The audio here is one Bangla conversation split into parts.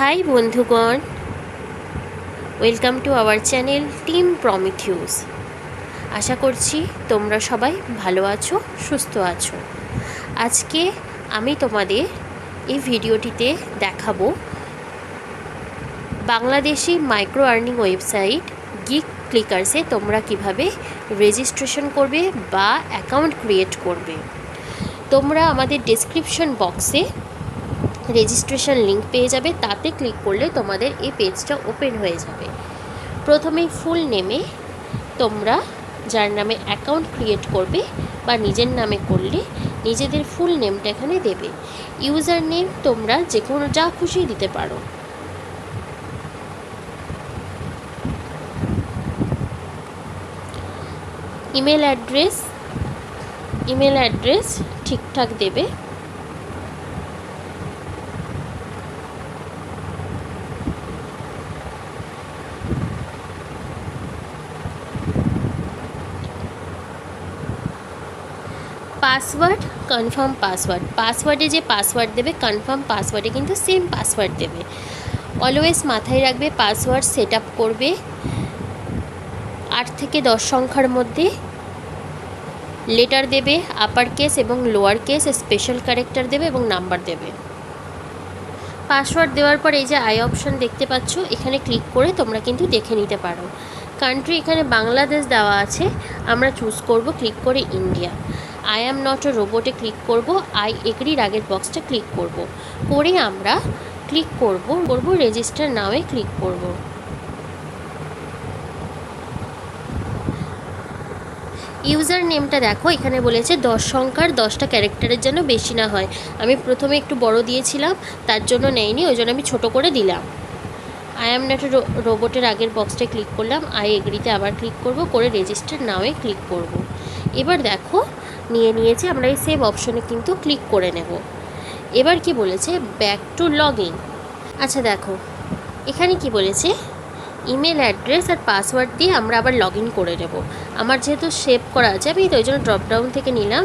হাই বন্ধুগণ, welcome to our channel team Prometheus. আশা করছি তোমরা সবাই ভালো আছো, সুস্থ আছো। আজকে আমি তোমাদের এই ভিডিওটিতে দেখাবো Bangladeshi micro earning website gig ক্লিকার্সে তোমরা কিভাবে রেজিস্ট্রেশন করবে বা অ্যাকাউন্ট ক্রিয়েট করবে। তোমরা আমাদের ডেসক্রিপশন বক্সে রেজিস্ট্রেশন লিঙ্ক পেয়ে যাবে, তাতে ক্লিক করলে তোমাদের এই পেজটা ওপেন হয়ে যাবে। প্রথমেই ফুল নেমে তোমরা যার নামে অ্যাকাউন্ট ক্রিয়েট করবে বা নিজের নামে করলে নিজেদের ফুল নেমটা এখানে দেবে। ইউজার নেম তোমরা যে কোনো যা খুশি দিতে পারো। ইমেল অ্যাড্রেস ঠিকঠাক দেবে। পাসওয়ার্ড, কনফার্ম পাসওয়ার্ডে যে পাসওয়ার্ড দেবে কনফার্ম পাসওয়ার্ডে কিন্তু সেম পাসওয়ার্ড দেবে। অলওয়েজ মাথায় রাখবে পাসওয়ার্ড সেট আপ করবে 8 থেকে 10 সংখ্যার মধ্যে। লেটার দেবে, আপার কেস এবং লোয়ার কেস, স্পেশাল ক্যারেক্টার দেবে এবং নাম্বার দেবে। পাসওয়ার্ড দেওয়ার পর এই যে আই অপশন দেখতে পাচ্ছ, এখানে ক্লিক করে তোমরা কিন্তু দেখে নিতে পারো। কান্ট্রি এখানে বাংলাদেশ দেওয়া আছে, আমরা চুজ করব ক্লিক করে India. I am not a রোবটে ক্লিক করব, আই এগ্রির আগের বক্সটা ক্লিক করব, করে আমরা ক্লিক করব রেজিস্টার নাওয়ে ক্লিক করব। ইউজার নেমটা দেখো, এখানে বলেছে 10 সংখ্যার 10টা ক্যারেক্টারের যেন বেশি না হয়। আমি প্রথমে একটু বড় দিয়েছিলাম, তার জন্য নেয়নি, ওই জন্য আমি ছোটো করে দিলাম। আই অ্যাম নট রোবটের আগের বক্সটায় ক্লিক করলাম, আই এগ্রিতে আবার ক্লিক করব, করে রেজিস্টার নাওয়ে ক্লিক করব। এবার দেখো নিয়েছে, আমরা এই সেভ অপশনে কিন্তু ক্লিক করে নেব। এবার কি বলেছে, ব্যাক টু লগ ইন। আচ্ছা দেখো এখানে কি বলেছে, ইমেল অ্যাড্রেস আর পাসওয়ার্ড দিয়ে আমরা আবার লগ ইন করে নেব। আমার যেহেতু সেভ করা আছে আমি তো ওই জন্য ড্রপডাউন থেকে নিলাম,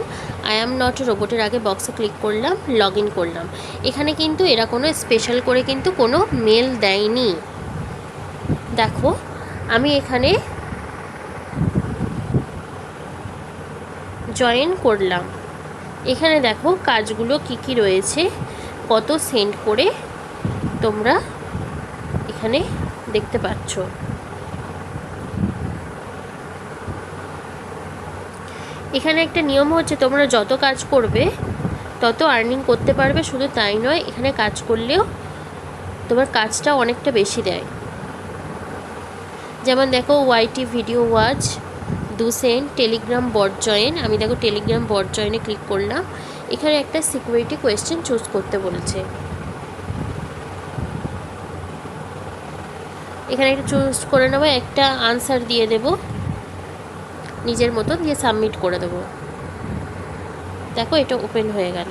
আই অ্যাম নট রোবটের আগে বক্সে ক্লিক করলাম, লগ ইন করলাম। এখানে কিন্তু এরা কোনো স্পেশাল করে কিন্তু কোনো মেল দেয়নি। দেখো আমি এখানে জয়েন করলাম। এখানে দেখো কাজগুলো কি রয়েছে, কত সেন্ড করে তোমরা এখানে দেখতে পাচ্ছ। এখানে একটা নিয়ম হচ্ছে, তোমরা যত কাজ করবে তত আর্নিং করতে পারবে। শুধু তাই নয়, এখানে কাজ করলেও তোমার কাজটা অনেকটা বেশি দেয়। যেমন দেখো YT video watch 2 cent, Telegram bot join. আমি দেখো টেলিগ্রাম বট জয়েনে ক্লিক করলাম। এখানে একটা সিকিউরিটি কোয়েশ্চেন চুজ করতে বলেছে, এখানে একটা চুজ করে নেবো, একটা আনসার দিয়ে দেব নিজের মতো, দিয়ে সাবমিট করে দেবো। দেখো এটা ওপেন হয়ে গেল।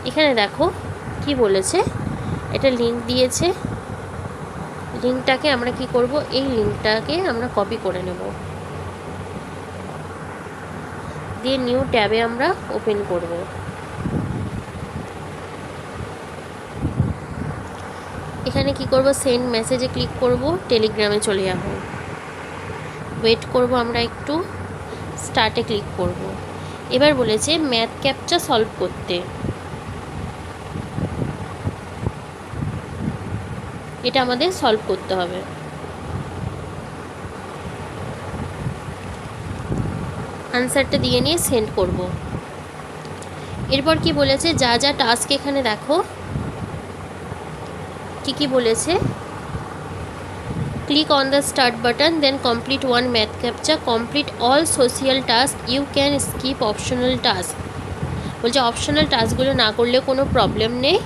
এখানে দেখো কি বলেছে, এটা লিঙ্ক দিয়েছে। লিঙ্কটাকে আমরা কি করব, এই লিঙ্কটাকে আমরা কপি করে নেব, দিয়ে নিউ ট্যাবে আমরা ওপেন করব। এখানে কি করব, সেন্ড মেসেজে ক্লিক করব, টেলিগ্রামে চলে যাব। ওয়েট করব আমরা একটু, স্টার্টে ক্লিক করব। এবার বলেছে ম্যাথ ক্যাপচা সলভ করতে, এটা আমাদের সলভ করতে হবে। আনসারটা দিয়ে নিয়ে সেন্ড করব। এরপর কি বলেছে, যা যা টাস্ক এখানে দেখো কি বলেছে, click on the start button, then complete 1 math captcha, complete all social task, you can skip optional task. বলছে অপশনাল টাস্কগুলো না করলেও কোনো প্রবলেম নেই।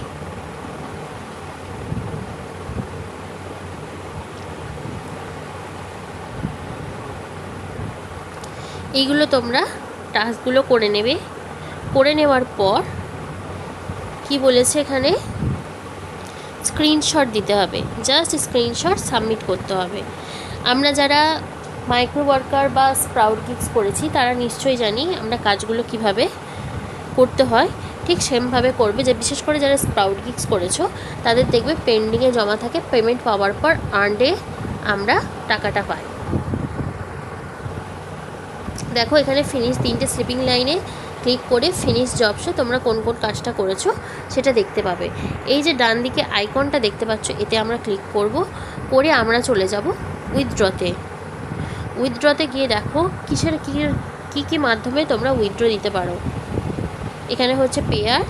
এইগুলো তোমরা টাস্কগুলো করে নেবে। করে নেওয়ার পর কি বলেছে, এখানে স্ক্রিনশট দিতে হবে, জাস্ট স্ক্রিনশট সাবমিট করতে হবে। আমরা যারা মাইক্রো ওয়ার্কার বা স্প্রাউট গিগস করেছি তারা নিশ্চয়ই জানি আমরা কাজগুলো কিভাবে করতে হয়। ঠিক সেমভাবে করবে। যে বিশেষ করে যারা স্প্রাউট গিগস করেছো তাদের দেখবে পেন্ডিংয়ে জমা থাকে, পেমেন্ট পাওয়ার পর আর্নডে আমরা টাকাটা পাই। দেখো এখানে ফিনিশ 3টে স্লিপিং লাইনে ক্লিক করে ফিনিশ জবসে তোমরা কোন কোন কাজটা করেছো সেটা দেখতে পাবে। এই যে ডান দিকে আইকনটা দেখতে পাচ্ছ, এতে আমরা ক্লিক করব, করে আমরা চলে যাব উইথড্রতে। উইথড্রতে গিয়ে দেখো কিসের কী মাধ্যমে তোমরা উইথড্র দিতে পারো। এখানে হচ্ছে পেয়ার,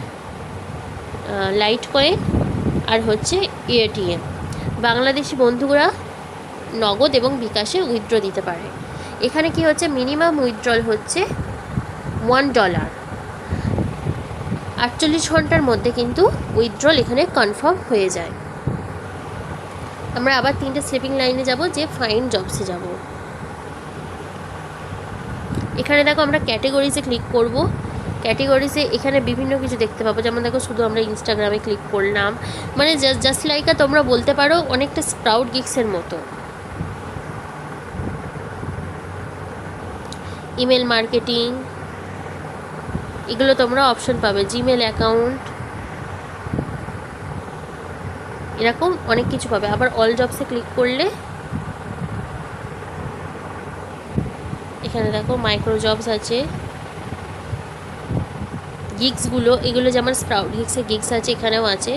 লাইট কয়েন আর হচ্ছে এটিএম। বাংলাদেশি বন্ধুরা নগদ এবং বিকাশে উইথড্র দিতে পারে। এখানে কি হচ্ছে, মিনিমাম উইথড্রল হচ্ছে $1। 48 ঘন্টার মধ্যে কিন্তু উইথড্রল এখানে কনফার্ম হয়ে যায়। আমরা আবার 3টে স্লিপিং লাইনে যাব, যে ফাইন্ড জবসে যাব। এখানে দেখো আমরা ক্যাটেগরিজে ক্লিক করব। ক্যাটেগরিজে এখানে বিভিন্ন কিছু দেখতে পাবো, যেমন দেখো শুধু আমরা ইনস্টাগ্রামে ক্লিক করলাম, মানে জাস্ট লাইকা তোমরা বলতে পারো অনেকটা স্প্রাউট গিগসের মতো। ইমেল মার্কেটিং, এগুলো তোমরা অপশন পাবে, জিমেল অ্যাকাউন্ট, এরকম অনেক কিছু পাবে। আবার অল জবসে ক্লিক করলে এখানে দেখো মাইক্রো জবস আছে, গিগসগুলো, এগুলো যেমন স্প্রাউট গিগসে গিগস আছে, এখানেও আছে।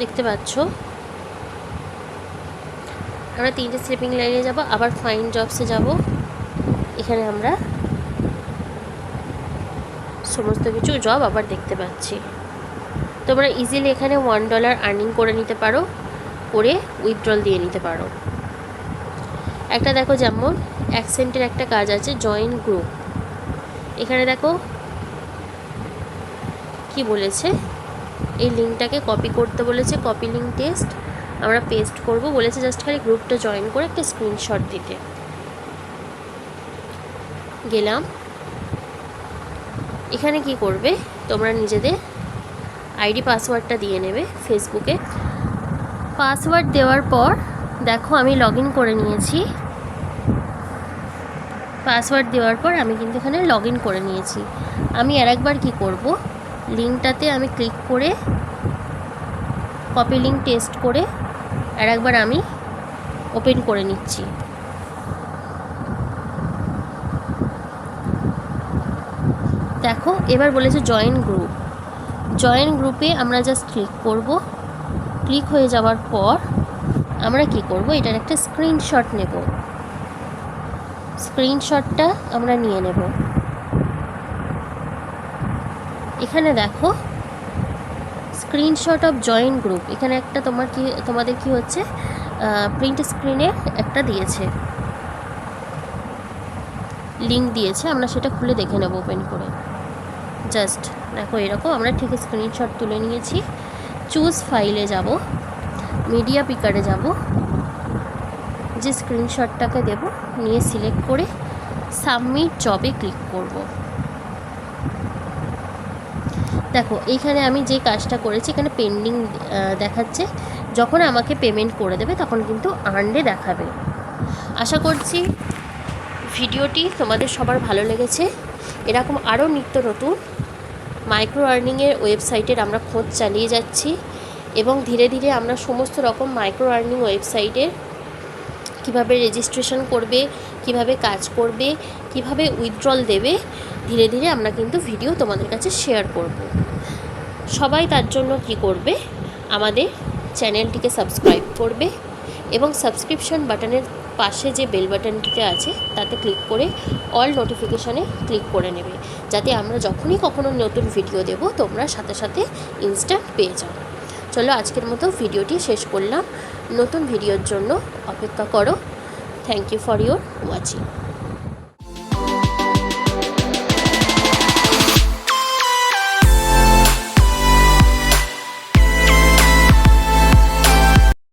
দেখতে পাচ্ছ আমরা 3টে স্লিপিং লাইনে যাব, আবার ফাইন্ড জবসে যাব। এখানে আমরা সমস্ত কিছু জব আবার দেখতে পাচ্ছি। তোমরা ইজিলি এখানে $1 আর্নিং করে নিতে পারো, করে উইথড্রল দিয়ে নিতে পারো। একটা দেখো যেমন অ্যাকসেন্টের একটা কাজ আছে, জয়েন গ্রুপ। এখানে দেখো কি বলেছে, এই লিঙ্কটাকে কপি করতে বলেছে, কপি লিঙ্ক টেস্ট আমরা পেস্ট করব বলেছে। জাস্ট খালি গ্রুপটা জয়েন করে একটা স্ক্রিনশট দিতে। গেলাম, এখানে কি করবে, তোমরা নিজেদের আইডি পাসওয়ার্ডটা দিয়ে নেবে ফেসবুকে। পাসওয়ার্ড দেওয়ার পর দেখো আমি লগ ইন করে নিয়েছি। পাসওয়ার্ড দেওয়ার পর আমি কিন্তু এখানে লগ ইন করে নিয়েছি। আমি আর একবার কী করব, লিঙ্কটাতে আমি ক্লিক করে কপি লিঙ্ক টেস্ট করে আর একবার আমি ওপেন করে নিচ্ছি। দেখো এবার বলেছে জয়েন গ্রুপ। জয়েন গ্রুপে আমরা জাস্ট ক্লিক করব। ক্লিক হয়ে যাওয়ার পর আমরা কি করব, এটার একটা স্ক্রিনশট নেব। স্ক্রিনশটটা আমরা নিয়ে নেব। এখানে দেখো স্ক্রিনশট অফ জয়েন গ্রুপ, এখানে একটা তোমাদের কি হচ্ছে, প্রিন্ট স্ক্রিনে একটা দিয়েছে, লিঙ্ক দিয়েছে। আমরা সেটা খুলে দেখে নেব ওপেন করে। জাস্ট দেখো এরকম আমরা ঠিক স্ক্রিনশট তুলে নিয়েছি। চুজ ফাইলে যাব, মিডিয়া পিকারে যাব, যে স্ক্রিনশটটাকে দেব নিয়ে সিলেক্ট করে সাবমিট জবে ক্লিক করব। দেখো এইখানে আমি যে কাজটা করেছি এখানে পেন্ডিং দেখাচ্ছে। যখন আমাকে পেমেন্ট করে দেবে তখন কিন্তু আর্নডে দেখাবে। আশা করছি ভিডিওটি তোমাদের সবার ভালো লেগেছে। এরকম আরও নিত্য নতুন মাইক্রো আর্নিংয়ের ওয়েবসাইটের আমরা খোঁজ চালিয়ে যাচ্ছি এবং ধীরে ধীরে আমরা সমস্ত রকম মাইক্রো আর্নিং ওয়েবসাইটের কিভাবে রেজিস্ট্রেশন করবে, কিভাবে কাজ করবে, কিভাবে উইথড্রল দেবে, ধীরে ধীরে আমরা কিন্তু ভিডিও তোমাদের কাছে শেয়ার করব। সবাই তার জন্য কি করবে, আমাদের চ্যানেলটিকে সাবস্ক্রাইব করবে এবং সাবস্ক্রিপশন বাটনের পাশে যে বেল বাটনটিতে আছে তাতে ক্লিক করে অল নোটিফিকেশানে ক্লিক করে নেবে, যাতে আমরা যখনই কখনো নতুন ভিডিও দেব তোমরা সাথে সাথে ইনস্ট্যান্ট পেয়ে যাও। চলো আজকের মতো ভিডিওটি শেষ করলাম। নতুন ভিডিওর জন্য অপেক্ষা করো। Thank you for your watching.